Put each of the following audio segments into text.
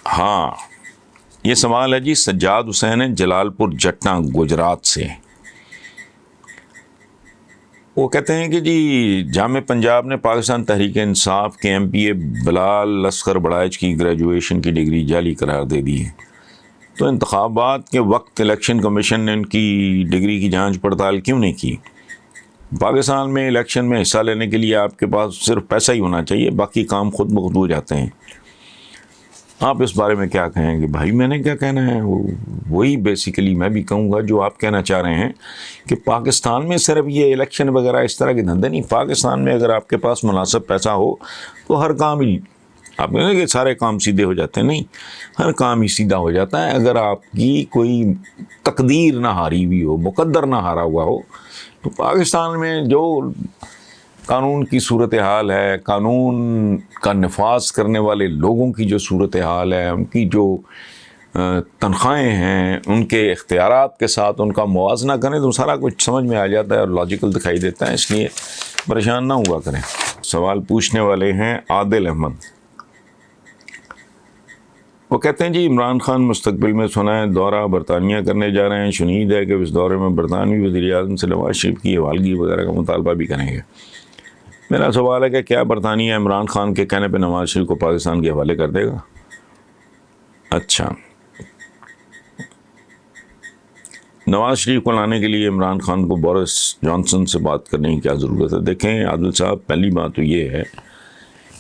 ہاں، یہ سوال ہے جی سجاد حسین ہے جلال پور جٹا گجرات سے۔ وہ کہتے ہیں کہ جی جامعہ پنجاب نے پاکستان تحریک انصاف کے ایم پی اے بلال اصغر بڑائچ کی گریجویشن کی ڈگری جعلی قرار دے دی ہے، تو انتخابات کے وقت الیکشن کمیشن نے ان کی ڈگری کی جانچ پڑتال کیوں نہیں کی؟ پاکستان میں الیکشن میں حصہ لینے کے لیے آپ کے پاس صرف پیسہ ہی ہونا چاہیے، باقی کام خود بخود ہو جاتے ہیں۔ آپ اس بارے میں کیا کہیں گے؟ بھائی میں نے کیا کہنا ہے، وہی بیسیکلی میں بھی کہوں گا جو آپ کہنا چاہ رہے ہیں کہ پاکستان میں صرف یہ الیکشن وغیرہ اس طرح کے دھندے نہیں، پاکستان میں اگر آپ کے پاس مناسب پیسہ ہو تو ہر کام ہی، آپ کہیں کہ سارے کام سیدھے ہو جاتے ہیں، نہیں، ہر کام ہی سیدھا ہو جاتا ہے اگر آپ کی کوئی تقدیر نہ ہاری ہوئی ہو، مقدر نہ ہارا ہوا ہو۔ تو پاکستان میں جو قانون کی صورتحال ہے، قانون کا نفاذ کرنے والے لوگوں کی جو صورتحال ہے، ان کی جو تنخواہیں ہیں، ان کے اختیارات کے ساتھ ان کا موازنہ کریں تو سارا کچھ سمجھ میں آ جاتا ہے اور لاجیکل دکھائی دیتا ہے، اس لیے پریشان نہ ہوا کریں۔ سوال پوچھنے والے ہیں عادل احمد۔ وہ کہتے ہیں جی عمران خان مستقبل میں سنا ہے دورہ برطانیہ کرنے جا رہے ہیں، شنید ہے کہ اس دورے میں برطانوی وزیر اعظم سے نواز شریف کی حوالگی وغیرہ کا مطالبہ بھی کریں گے۔ میرا سوال ہے کہ کیا برطانیہ عمران خان کے کہنے پہ نواز شریف کو پاکستان کے حوالے کر دے گا؟ اچھا، نواز شریف کو لانے کے لیے عمران خان کو بورس جانسن سے بات کرنے کی کیا ضرورت ہے؟ دیکھیں عادل صاحب، پہلی بات تو یہ ہے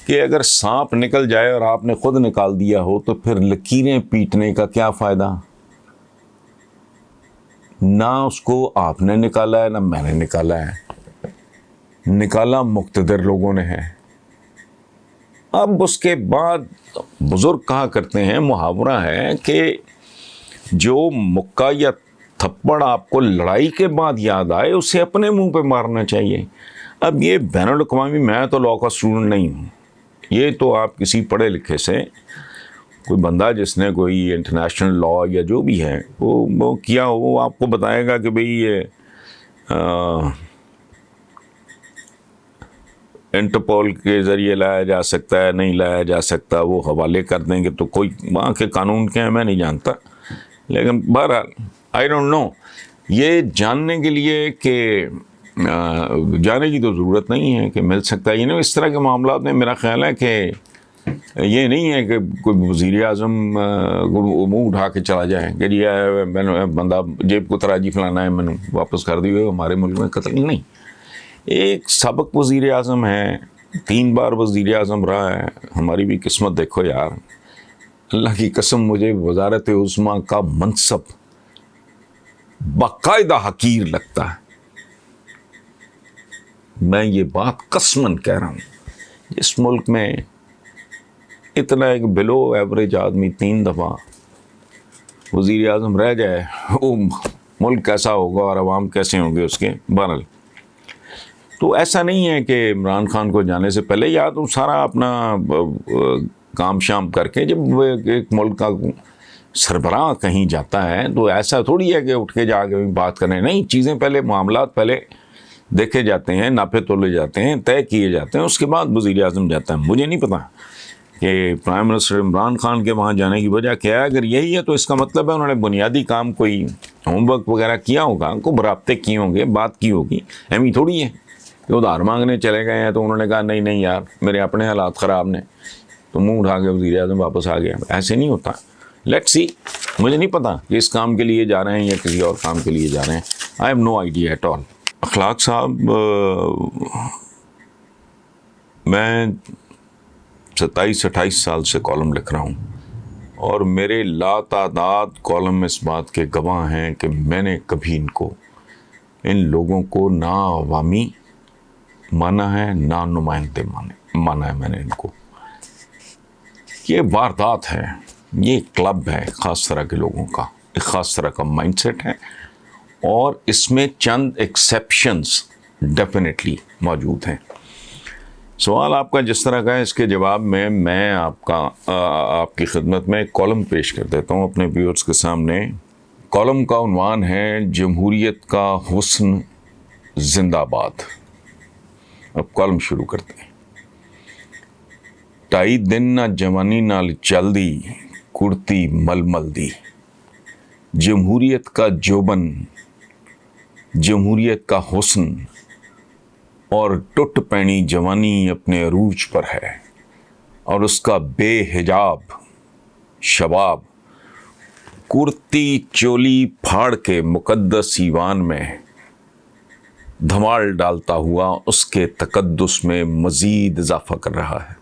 کہ اگر سانپ نکل جائے اور آپ نے خود نکال دیا ہو تو پھر لکیریں پیٹنے کا کیا فائدہ؟ نہ اس کو آپ نے نکالا ہے نہ میں نے نکالا ہے، نکالا مقتدر لوگوں نے ہے۔ اب اس کے بعد بزرگ کہا کرتے ہیں، محاورہ ہے کہ جو مکہ یا تھپڑ آپ کو لڑائی کے بعد یاد آئے اسے اپنے منہ پہ مارنا چاہیے۔ اب یہ بین الاقوامی، میں تو لاء کا اسٹوڈنٹ نہیں ہوں، یہ تو آپ کسی پڑھے لکھے سے کوئی بندہ جس نے کوئی انٹرنیشنل لاء یا جو بھی ہے وہ کیا ہو، وہ آپ کو بتائے گا کہ بھئی یہ انٹرپول کے ذریعے لایا جا سکتا ہے، نہیں لایا جا سکتا، وہ حوالے کر دیں گے تو کوئی وہاں کے قانون کیا ہیں میں نہیں جانتا، لیکن بہرحال آئی ڈونٹ نو، یہ جاننے کے لیے کہ جانے کی تو ضرورت نہیں ہے کہ مل سکتا ہے۔ اس طرح کے معاملات میں میرا خیال ہے کہ یہ نہیں ہے کہ کوئی وزیر اعظم منہ اٹھا کے چلا جائے کہ جی میں نے بندہ جیب کو تراجی فلانا ہے، میں نے واپس کر دی ہوئے، ہمارے ملک میں قتل نہیں۔ ایک سابق وزیر اعظم ہے، 3 بار وزیر اعظم رہا ہے، ہماری بھی قسمت دیکھو یار، اللہ کی قسم مجھے وزارت عظمیٰ کا منصب باقاعدہ حقیر لگتا ہے، میں یہ بات قسماً کہہ رہا ہوں۔ اس ملک میں اتنا ایک بلو ایوریج آدمی 3 دفعہ وزیر اعظم رہ جائے، وہ ملک کیسا ہوگا اور عوام کیسے ہوں گے اس کے۔ بہرحال تو ایسا نہیں ہے کہ عمران خان کو جانے سے پہلے یا تو سارا اپنا کام شام کر کے، جب ایک ملک کا سربراہ کہیں جاتا ہے تو ایسا تھوڑی ہے کہ اٹھ کے جا کے بات کریں، نہیں، چیزیں پہلے، معاملات پہلے دیکھے جاتے ہیں، ناپے تولے جاتے ہیں، طے کیے جاتے ہیں، اس کے بعد وزیر اعظم جاتا ہے۔ مجھے نہیں پتا کہ پرائم منسٹر عمران خان کے وہاں جانے کی وجہ کیا ہے، اگر یہی ہے تو اس کا مطلب ہے انہوں نے بنیادی کام کوئی ہوم ورک وغیرہ کیا ہوگا، کو رابطے کیے ہوں گے، بات کی ہوگی، ایمی تھوڑی ہے کہ ادھار مانگنے چلے گئے ہیں تو انہوں نے کہا نہیں نہیں یار میرے اپنے حالات خراب نے، تو منہ اٹھا کے وزیر اعظم واپس آ گیا۔ ایسے نہیں ہوتا۔ لیٹس سی، مجھے نہیں پتا کہ اس کام کے لیے جا رہے ہیں یا کسی اور کام کے لیے جا رہے ہیں، I have no idea at all. Akhlaq صاحب، میں 27-28 سال سے کالم لکھ رہا ہوں اور میرے لاتعداد کالم اس بات کے گواہ ہیں کہ میں نے کبھی ان لوگوں کو نہ عوامی مانا ہے نہ نمائندے مانا ہے، میں نے ان کو، یہ واردات ہے، یہ کلب ہے خاص طرح کے لوگوں کا، ایک خاص طرح کا مائنڈ سیٹ ہے، اور اس میں چند ایکسیپشنز ڈیفینیٹلی موجود ہیں۔ سوال آپ کا جس طرح کا ہے، اس کے جواب میں آپ کی خدمت میں ایک کالم پیش کر دیتا ہوں اپنے ویورز کے سامنے۔ کالم کا عنوان ہے جمہوریت کا حسن زندہ باد۔ اب کالم شروع کرتے ہیں۔ 2.5 دن نہ جوانی نال چل دی، کرتی ململ دی، جمہوریت کا جوبن، جمہوریت کا حسن اور ٹوٹ پینی جوانی اپنے عروج پر ہے، اور اس کا بے حجاب شباب کرتی چولی پھاڑ کے مقدس ایوان میں دھمال ڈالتا ہوا اس کے تقدس میں مزید اضافہ کر رہا ہے۔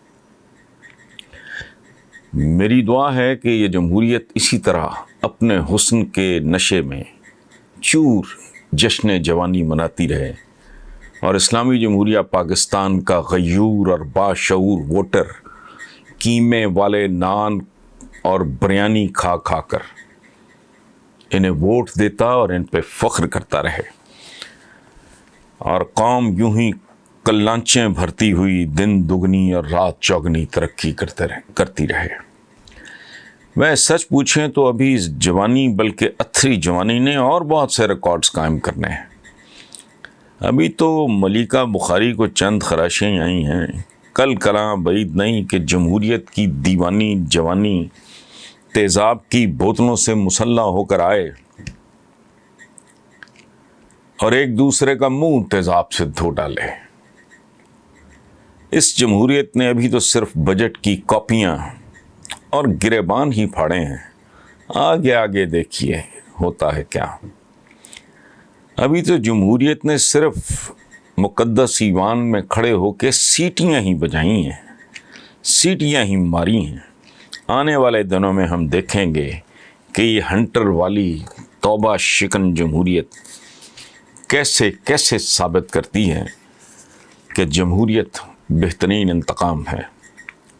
میری دعا ہے کہ یہ جمہوریت اسی طرح اپنے حسن کے نشے میں چور جشن جوانی مناتی رہے، اور اسلامی جمہوریہ پاکستان کا غیور اور باشعور ووٹر قیمے والے نان اور بریانی کھا کھا کر انہیں ووٹ دیتا اور ان پہ فخر کرتا رہے، اور قوم یوں ہی کلانچیں بھرتی ہوئی دن دگنی اور رات چوگنی ترقی کرتی رہے۔ میں سچ پوچھیں تو ابھی اس جوانی بلکہ اتھری جوانی نے اور بہت سے ریکارڈز قائم کرنے ہیں۔ ابھی تو ملیکہ بخاری کو چند خراشیں آئی ہیں، کل کلاں بعید نہیں کہ جمہوریت کی دیوانی جوانی تیزاب کی بوتلوں سے مسلح ہو کر آئے اور ایک دوسرے کا منہ تیزاب سے دھو ڈالے۔ اس جمہوریت نے ابھی تو صرف بجٹ کی کاپیاں اور گریبان ہی پھاڑے ہیں، آگے آگے دیکھیے ہوتا ہے کیا۔ ابھی تو جمہوریت نے صرف مقدس ایوان میں کھڑے ہو کے سیٹیاں ہی بجائی ہیں، سیٹیاں ہی ماری ہیں۔ آنے والے دنوں میں ہم دیکھیں گے کہ یہ ہنٹر والی توبہ شکن جمہوریت کیسے کیسے ثابت کرتی ہے کہ جمہوریت بہترین انتقام ہے۔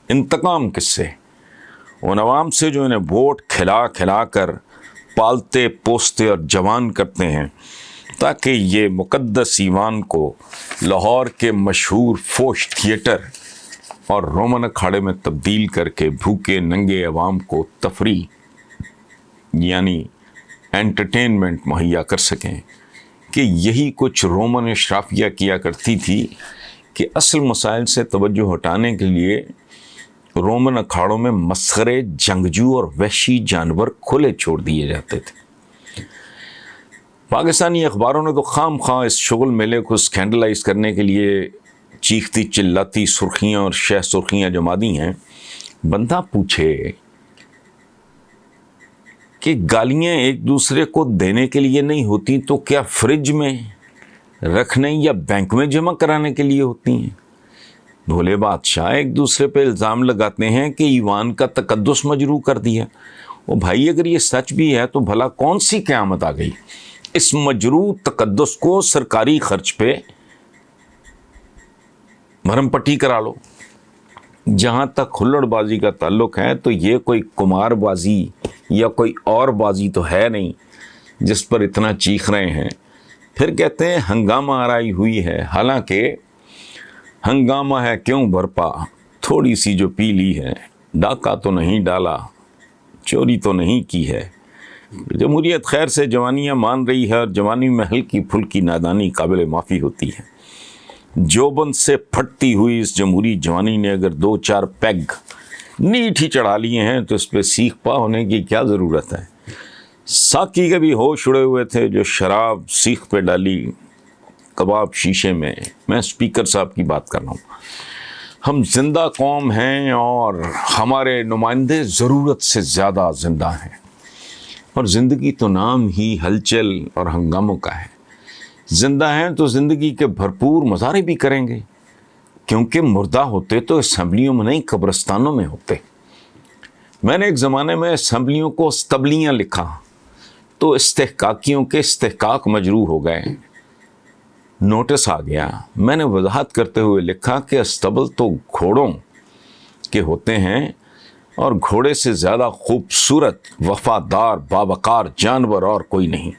انتقام کس سے؟ ان عوام سے جو انہیں ووٹ کھلا کھلا کر پالتے پوستے اور جوان کرتے ہیں تاکہ یہ مقدس ایوان کو لاہور کے مشہور فوش تھیٹر اور رومن اکھاڑے میں تبدیل کر کے بھوکے ننگے عوام کو تفریح یعنی انٹرٹینمنٹ مہیا کر سکیں، کہ یہی کچھ رومن اشرافیہ کیا کرتی تھی کہ اصل مسائل سے توجہ ہٹانے کے لیے رومن اکھاڑوں میں مسخرے، جنگجو اور وحشی جانور کھلے چھوڑ دیے جاتے تھے۔ پاکستانی اخباروں نے تو خام خواہ اس شغل میلے کو اسکینڈلائز کرنے کے لیے چیختی چلاتی سرخیاں اور شہ سرخیاں جما دی ہیں۔ بندہ پوچھے کہ گالیاں ایک دوسرے کو دینے کے لیے نہیں ہوتی تو کیا فریج میں رکھنے یا بینک میں جمع کرانے کے لیے ہوتی ہیں؟ بھولے بادشاہ ایک دوسرے پہ الزام لگاتے ہیں کہ ایوان کا تقدس مجروح کر دیا۔ او بھائی، اگر یہ سچ بھی ہے تو بھلا کون سی قیامت آ گئی؟ اس مجروح تقدس کو سرکاری خرچ پہ مرہم پٹی کرا لو۔ جہاں تک ہلڑ بازی کا تعلق ہے تو یہ کوئی قمار بازی یا کوئی اور بازی تو ہے نہیں جس پر اتنا چیخ رہے ہیں۔ پھر کہتے ہیں ہنگامہ آرائی ہوئی ہے، حالانکہ ہنگامہ ہے کیوں برپا، تھوڑی سی جو پی لی ہے، ڈاکہ تو نہیں ڈالا، چوری تو نہیں کی ہے۔ جمہوریت خیر سے جوانیاں مان رہی ہے، اور جوانی میں ہلکی پھلکی نادانی قابل معافی ہوتی ہے۔ جوبن سے پھٹتی ہوئی اس جمہوری جوانی نے اگر 2-4 پیگ نیٹ ہی چڑھا لیے ہیں تو اس پہ سیخ پا ہونے کی کیا ضرورت ہے؟ ساقی کے بھی ہوش اڑے ہوئے تھے جو شراب سیخ پہ ڈالی کباب شیشے میں۔ میں اسپیکر صاحب کی بات کر رہا ہوں۔ ہم زندہ قوم ہیں اور ہمارے نمائندے ضرورت سے زیادہ زندہ ہیں، اور زندگی تو نام ہی ہلچل اور ہنگاموں کا ہے۔ زندہ ہیں تو زندگی کے بھرپور مظاہرے بھی کریں گے، کیونکہ مردہ ہوتے تو اسمبلیوں میں نہیں قبرستانوں میں ہوتے۔ میں نے ایک زمانے میں اسمبلیوں کو استبلیاں لکھا تو استحقاقیوں کے استحقاق مجروح ہو گئے۔ نوٹس آ گیا، میں نے وضاحت کرتے ہوئے لکھا کہ استبل تو گھوڑوں کے ہوتے ہیں، اور گھوڑے سے زیادہ خوبصورت وفادار باوقار جانور اور کوئی نہیں،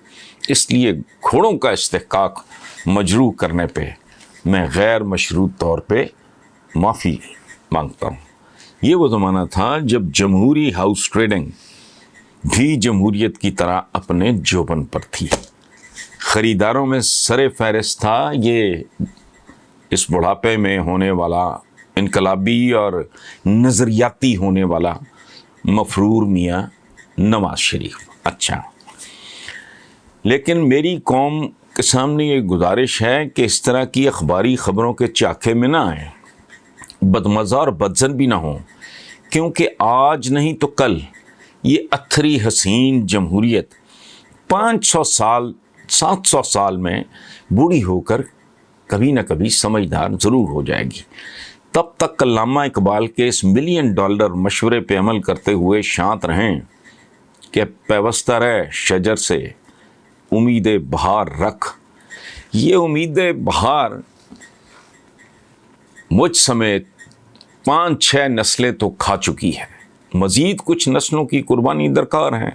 اس لیے گھوڑوں کا استحقاق مجروح کرنے پہ میں غیر مشروط طور پہ معافی مانگتا ہوں۔ یہ وہ زمانہ تھا جب جمہوری ہاؤس ٹریڈنگ بھی جمہوریت کی طرح اپنے جوبن پر تھی۔ خریداروں میں سر فہرست تھا یہ اس بڑھاپے میں ہونے والا انقلابی اور نظریاتی ہونے والا مفرور میاں نواز شریف. اچھا، لیکن میری قوم کے سامنے یہ گزارش ہے کہ اس طرح کی اخباری خبروں کے چاکے میں نہ آئیں، بدمزہ اور بدزن بھی نہ ہوں، کیونکہ آج نہیں تو کل یہ اتھری حسین جمہوریت 500 سال 700 سال میں بوڑھی ہو کر کبھی نہ کبھی سمجھدار ضرور ہو جائے گی. تب تک علامہ اقبال کے اس $1 ملین مشورے پہ عمل کرتے ہوئے شانت رہیں کہ پیوستہ رہ شجر سے امید بہار رکھ. یہ امید بہار مجھ سمیت 5-6 نسلیں تو کھا چکی ہے، مزید کچھ نسلوں کی قربانی درکار ہے.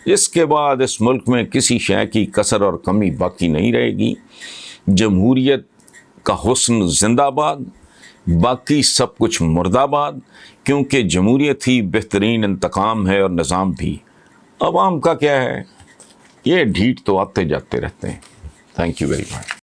اس کے بعد اس ملک میں کسی شے کی کسر اور کمی باقی نہیں رہے گی. جمہوریت کا حسن زندہ باد، باقی سب کچھ مرد آباد، کیونکہ جمہوریت ہی بہترین انتقام ہے اور نظام بھی. عوام کا کیا ہے، یہ ڈھیٹ تو آتے جاتے رہتے ہیں. Thank you very much.